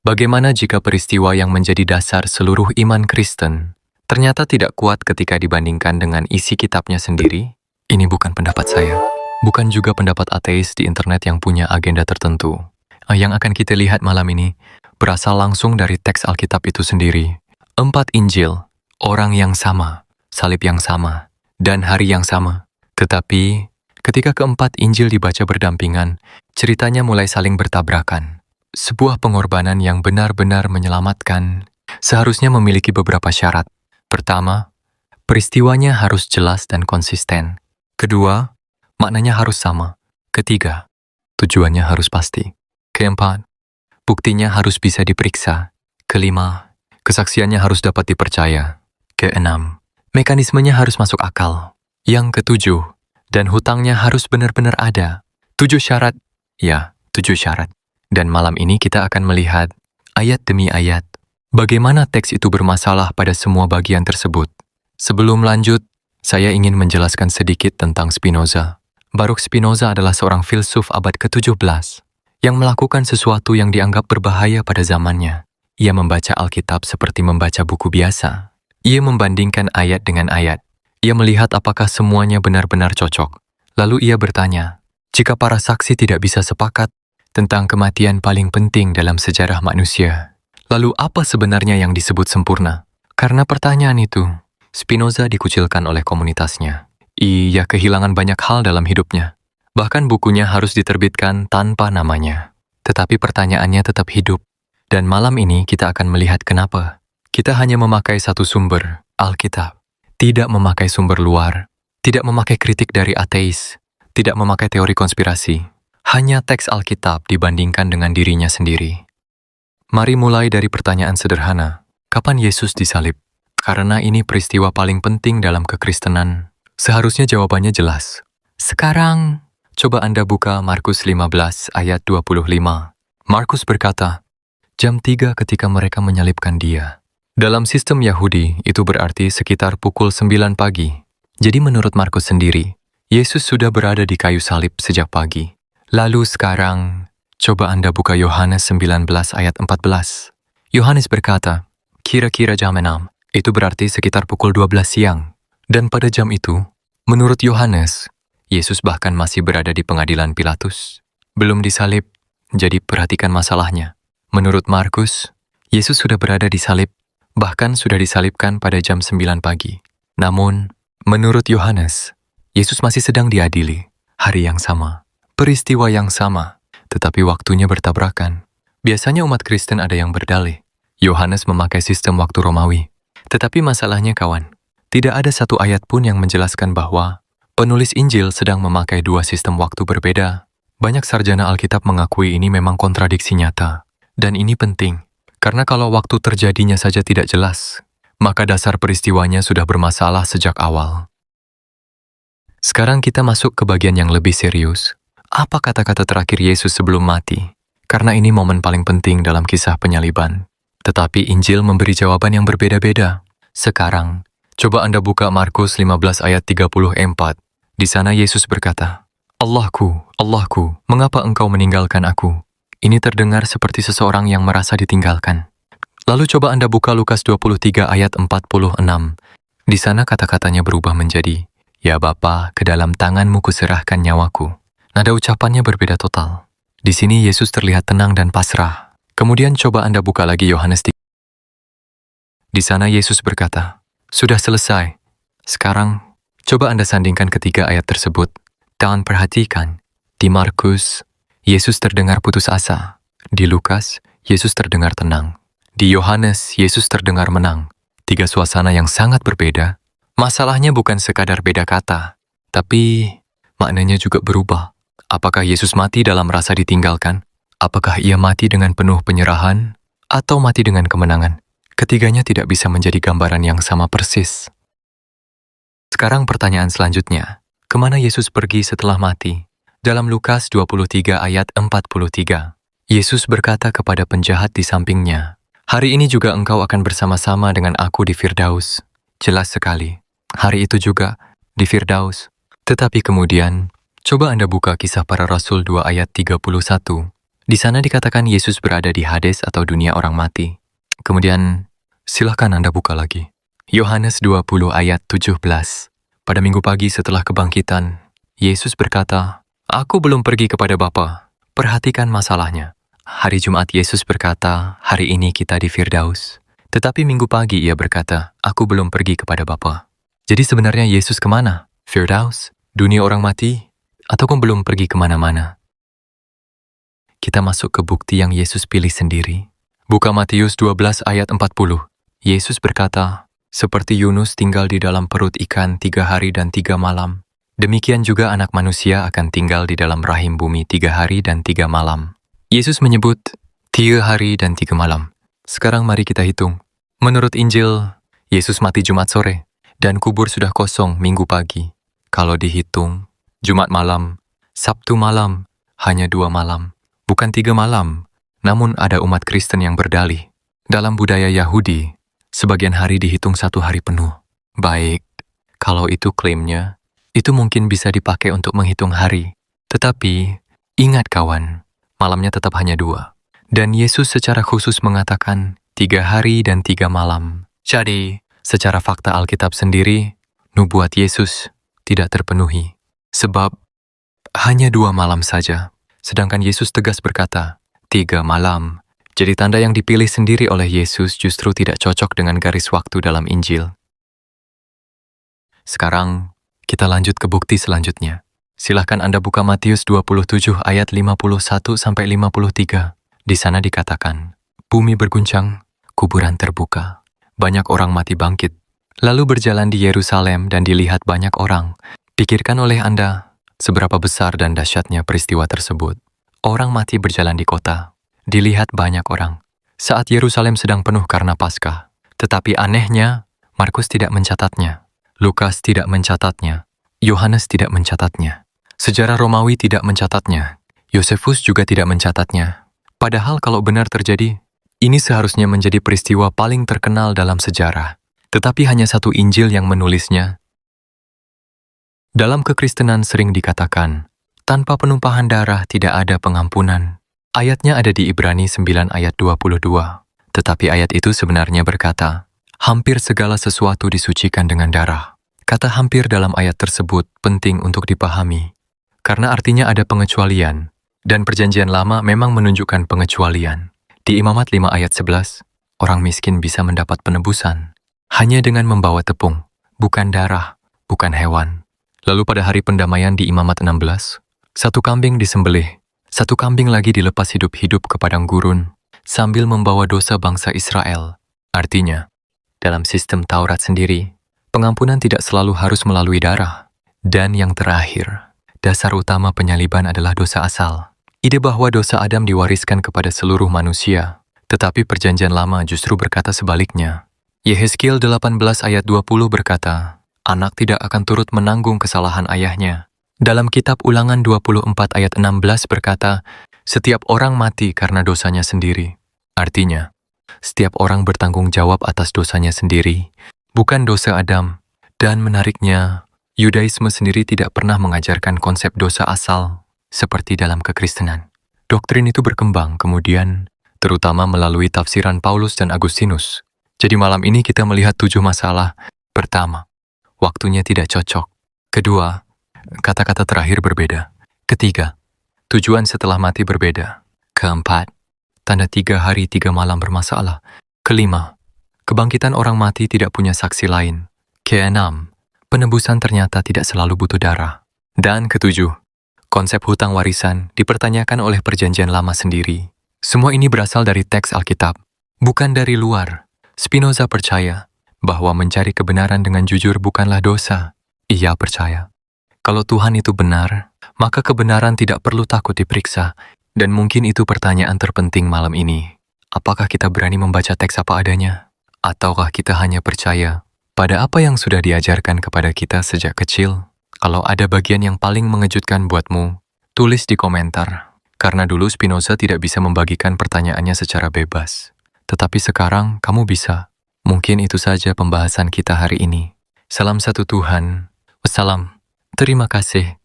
Bagaimana jika peristiwa yang menjadi dasar seluruh iman Kristen ternyata tidak kuat ketika dibandingkan dengan isi kitabnya sendiri? Ini bukan pendapat saya, bukan juga pendapat ateis di internet yang punya agenda tertentu. Yang akan kita lihat malam ini berasal langsung dari teks Alkitab itu sendiri. 4 Injil, orang yang sama, salib yang sama, dan hari yang sama. Tetapi, ketika keempat Injil dibaca berdampingan, ceritanya mulai saling bertabrakan. Sebuah pengorbanan yang benar-benar menyelamatkan seharusnya memiliki beberapa syarat. Pertama, peristiwanya harus jelas dan konsisten. Kedua, maknanya harus sama. Ketiga, tujuannya harus pasti. Keempat, buktinya harus bisa diperiksa. Kelima, kesaksiannya harus dapat dipercaya. Keenam, mekanismenya harus masuk akal. Yang ketujuh, dan hutangnya harus benar-benar ada. 7 syarat, ya, 7 syarat. Dan malam ini kita akan melihat, ayat demi ayat, bagaimana teks itu bermasalah pada semua bagian tersebut. Sebelum lanjut, saya ingin menjelaskan sedikit tentang Spinoza. Baruch Spinoza adalah seorang filsuf abad ke-17 yang melakukan sesuatu yang dianggap berbahaya pada zamannya. Ia membaca Alkitab seperti membaca buku biasa. Ia membandingkan ayat dengan ayat. Ia melihat apakah semuanya benar-benar cocok. Lalu ia bertanya, jika para saksi tidak bisa sepakat tentang kematian paling penting dalam sejarah manusia, lalu apa sebenarnya yang disebut sempurna? Karena pertanyaan itu, Spinoza dikucilkan oleh komunitasnya. Ia kehilangan banyak hal dalam hidupnya. Bahkan bukunya harus diterbitkan tanpa namanya. Tetapi pertanyaannya tetap hidup. Dan malam ini kita akan melihat kenapa. Kita hanya memakai satu sumber, Alkitab. Tidak memakai sumber luar. Tidak memakai kritik dari ateis. Tidak memakai teori konspirasi. Hanya teks Alkitab dibandingkan dengan dirinya sendiri. Mari mulai dari pertanyaan sederhana. Kapan Yesus disalib? Karena ini peristiwa paling penting dalam kekristenan. Seharusnya jawabannya jelas. Sekarang, coba Anda buka Markus 15 ayat 25. Markus berkata, jam 3 ketika mereka menyalibkan dia. Dalam sistem Yahudi, itu berarti sekitar pukul 9 pagi. Jadi menurut Markus sendiri, Yesus sudah berada di kayu salib sejak pagi. Lalu sekarang, coba Anda buka Yohanes 19 ayat 14. Yohanes berkata, kira-kira jam 6, itu berarti sekitar pukul 12 siang. Dan pada jam itu, menurut Yohanes, Yesus bahkan masih berada di pengadilan Pilatus. Belum disalib, jadi perhatikan masalahnya. Menurut Markus, Yesus sudah berada di salib, bahkan sudah disalibkan pada jam 9 pagi. Namun, menurut Yohanes, Yesus masih sedang diadili, hari yang sama. Peristiwa yang sama, tetapi waktunya bertabrakan. Biasanya umat Kristen ada yang berdalih. Yohanes memakai sistem waktu Romawi. Tetapi masalahnya kawan, tidak ada satu ayat pun yang menjelaskan bahwa penulis Injil sedang memakai 2 sistem waktu berbeda. Banyak sarjana Alkitab mengakui ini memang kontradiksi nyata. Dan ini penting, karena kalau waktu terjadinya saja tidak jelas, maka dasar peristiwanya sudah bermasalah sejak awal. Sekarang kita masuk ke bagian yang lebih serius. Apa kata-kata terakhir Yesus sebelum mati? Karena ini momen paling penting dalam kisah penyaliban. Tetapi Injil memberi jawaban yang berbeda-beda. Sekarang, coba Anda buka Markus 15 ayat 34. Di sana Yesus berkata, Allahku, Allahku, mengapa engkau meninggalkan aku? Ini terdengar seperti seseorang yang merasa ditinggalkan. Lalu coba Anda buka Lukas 23 ayat 46. Di sana kata-katanya berubah menjadi, ya Bapa, ke dalam tanganmu kuserahkan nyawaku. Nada ucapannya berbeda total. Di sini Yesus terlihat tenang dan pasrah. Kemudian coba Anda buka lagi Yohanes 3. Di sana Yesus berkata, sudah selesai. Sekarang, coba Anda sandingkan ketiga ayat tersebut. Dan perhatikan, di Markus, Yesus terdengar putus asa. Di Lukas, Yesus terdengar tenang. Di Yohanes, Yesus terdengar menang. 3 suasana yang sangat berbeda. Masalahnya bukan sekadar beda kata, tapi maknanya juga berubah. Apakah Yesus mati dalam rasa ditinggalkan? Apakah ia mati dengan penuh penyerahan? Atau mati dengan kemenangan? Ketiganya tidak bisa menjadi gambaran yang sama persis. Sekarang pertanyaan selanjutnya. Kemana Yesus pergi setelah mati? Dalam Lukas 23 ayat 43, Yesus berkata kepada penjahat di sampingnya, hari ini juga engkau akan bersama-sama dengan aku di Firdaus. Jelas sekali. Hari itu juga di Firdaus. Tetapi kemudian, coba Anda buka Kisah Para Rasul 2 ayat 31. Di sana dikatakan Yesus berada di Hades atau dunia orang mati. Kemudian, silahkan Anda buka lagi. Yohanes 20 ayat 17. Pada minggu pagi setelah kebangkitan, Yesus berkata, "Aku belum pergi kepada Bapa." Perhatikan masalahnya. Hari Jumat Yesus berkata, "Hari ini kita di Firdaus." Tetapi minggu pagi ia berkata, "Aku belum pergi kepada Bapa." Jadi sebenarnya Yesus kemana? Firdaus? Dunia orang mati? Atau belum pergi kemana-mana? Kita masuk ke bukti yang Yesus pilih sendiri. Buka Matius 12 ayat 40. Yesus berkata, "Seperti Yunus tinggal di dalam perut ikan 3 hari dan 3 malam, demikian juga anak manusia akan tinggal di dalam rahim bumi 3 hari dan 3 malam." Yesus menyebut 3 hari dan 3 malam. Sekarang mari kita hitung. Menurut Injil, Yesus mati Jumat sore, dan kubur sudah kosong Minggu pagi. Kalau dihitung, Jumat malam, Sabtu malam, hanya 2 malam. Bukan 3 malam, namun ada umat Kristen yang berdalih. Dalam budaya Yahudi, sebagian hari dihitung 1 hari penuh. Baik, kalau itu klaimnya, itu mungkin bisa dipakai untuk menghitung hari. Tetapi, ingat kawan, malamnya tetap hanya 2. Dan Yesus secara khusus mengatakan 3 hari dan 3 malam. Jadi, secara fakta Alkitab sendiri, nubuat Yesus tidak terpenuhi. Sebab, hanya 2 malam saja. Sedangkan Yesus tegas berkata, 3 malam. Jadi tanda yang dipilih sendiri oleh Yesus justru tidak cocok dengan garis waktu dalam Injil. Sekarang, kita lanjut ke bukti selanjutnya. Silahkan Anda buka Matius 27 ayat 51-53. Di sana dikatakan, bumi berguncang, kuburan terbuka. Banyak orang mati bangkit. Lalu berjalan di Yerusalem dan dilihat banyak orang. Pikirkan oleh Anda, seberapa besar dan dahsyatnya peristiwa tersebut. Orang mati berjalan di kota. Dilihat banyak orang. Saat Yerusalem sedang penuh karena Paskah. Tetapi anehnya, Markus tidak mencatatnya. Lukas tidak mencatatnya. Yohanes tidak mencatatnya. Sejarah Romawi tidak mencatatnya. Yosefus juga tidak mencatatnya. Padahal kalau benar terjadi, ini seharusnya menjadi peristiwa paling terkenal dalam sejarah. Tetapi hanya satu Injil yang menulisnya. Dalam kekristenan sering dikatakan, tanpa penumpahan darah tidak ada pengampunan. Ayatnya ada di Ibrani 9 ayat 22. Tetapi ayat itu sebenarnya berkata, hampir segala sesuatu disucikan dengan darah. Kata hampir dalam ayat tersebut penting untuk dipahami. Karena artinya ada pengecualian. Dan perjanjian lama memang menunjukkan pengecualian. Di Imamat 5 ayat 11, orang miskin bisa mendapat penebusan. Hanya dengan membawa tepung, bukan darah, bukan hewan. Lalu pada hari pendamaian di Imamat 16, 1 kambing disembelih, 1 kambing lagi dilepas hidup-hidup ke padang gurun, sambil membawa dosa bangsa Israel. Artinya, dalam sistem Taurat sendiri, pengampunan tidak selalu harus melalui darah. Dan yang terakhir, dasar utama penyaliban adalah dosa asal. Ide bahwa dosa Adam diwariskan kepada seluruh manusia, tetapi perjanjian lama justru berkata sebaliknya. Yehezkiel 18 ayat 20 berkata, anak tidak akan turut menanggung kesalahan ayahnya. Dalam kitab Ulangan 24 ayat 16 berkata, setiap orang mati karena dosanya sendiri. Artinya, setiap orang bertanggung jawab atas dosanya sendiri, bukan dosa Adam. Dan menariknya, Yudaisme sendiri tidak pernah mengajarkan konsep dosa asal, seperti dalam kekristenan. Doktrin itu berkembang kemudian, terutama melalui tafsiran Paulus dan Agustinus. Jadi malam ini kita melihat 7 masalah. Pertama, waktunya tidak cocok. Kedua, kata-kata terakhir berbeda. Ketiga, tujuan setelah mati berbeda. Keempat, tanda 3 hari 3 malam bermasalah. Kelima, kebangkitan orang mati tidak punya saksi lain. Keenam, penebusan ternyata tidak selalu butuh darah. Dan ketujuh, konsep hutang warisan dipertanyakan oleh perjanjian lama sendiri. Semua ini berasal dari teks Alkitab, bukan dari luar. Spinoza percaya bahwa mencari kebenaran dengan jujur bukanlah dosa. Ia percaya, kalau Tuhan itu benar, maka kebenaran tidak perlu takut diperiksa. Dan mungkin itu pertanyaan terpenting malam ini. Apakah kita berani membaca teks apa adanya? Ataukah kita hanya percaya pada apa yang sudah diajarkan kepada kita sejak kecil? Kalau ada bagian yang paling mengejutkan buatmu, tulis di komentar. Karena dulu Spinoza tidak bisa membagikan pertanyaannya secara bebas. Tetapi sekarang kamu bisa. Mungkin itu saja pembahasan kita hari ini. Salam satu Tuhan. Wassalam. Terima kasih.